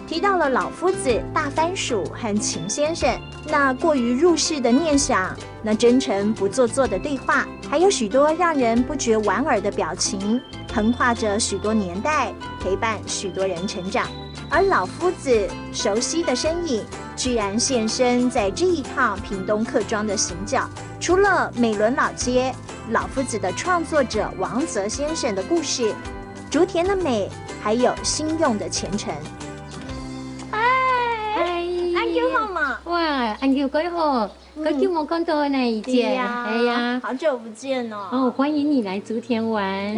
提到了老夫子、大番薯和秦先生，那过于入世的念想，那真诚不做作的对话，还有许多让人不觉莞尔的表情，横跨着许多年代，陪伴许多人成长。而老夫子熟悉的身影，居然现身在这一趟屏东客庄的行脚。除了美伦老街，老夫子的创作者王泽先生的故事，竹田的美，还有新用的前程。安叫好嘛？哇，安叫幾好，佢叫我講到呢，姨姐，係呀，好久不見哦。哦，歡迎你來竹田玩。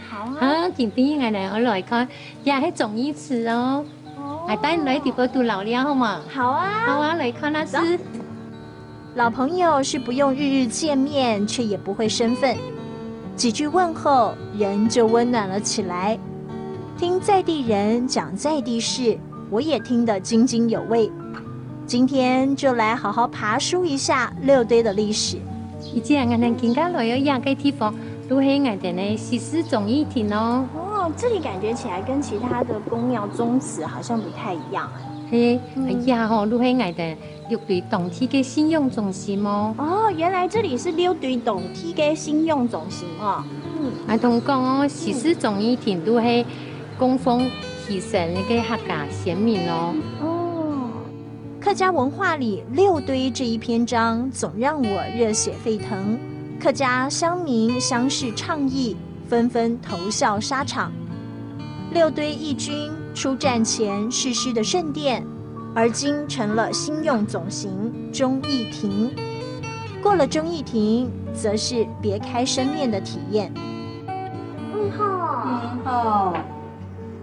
好啊。啊，今天我來看，也係綜藝池哦。係帶你來地嗰度留了好嘛？好啊。好啊，來看那是。老朋友是不用日日見面，卻也不會生分。幾句問候，人就溫暖了起來。聽在地人講在地事，我也聽得津津有味。今天就來好好爬梳一下六堆的歷史。以前我哋更加來有兩個地方，都係我哋呢西施綜藝亭哦。哦，這裡感覺起來跟其他的宮廟宗祠好像不太一樣。係，哎呀吼，都係我哋六堆動體嘅信用中心哦。哦，原來這裡是六堆動體嘅信用中心哦。啊，同講哦，西施綜藝亭都係供奉犧牲嘅客家先民哦。客家文化里六堆這一篇章總讓我熱血沸騰，客家鄉民相視倡議，紛紛投效沙場。六堆義軍出戰前誓師的聖殿，而今成了新用總行忠義亭。過了忠義亭，則是別開生面的體驗。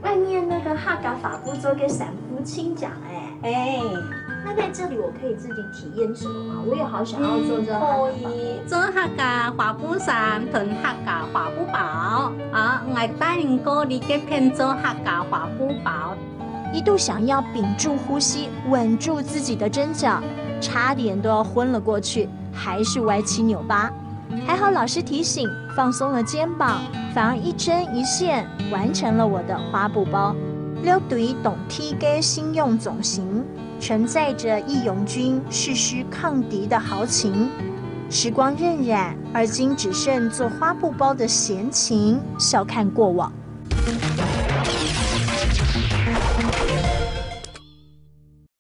外面那個客家法布做個三夫清講那在這裡我可以自己體驗什麼嗎？我也好想要做這個。可以做客家花布衫同客家花布包啊！我帶你過嚟嘅片做客家花布包。一度想要屏住呼吸，穩住自己的針腳，差點都要昏了過去，還是歪七扭八。還好老師提醒，放鬆了肩膀，反而一針一線完成了我的花布包。六堆動體嘅新用總行，承載着義勇軍誓師抗敵的豪情。時光荏苒，而今只剩做花布包的閒情，笑看過往。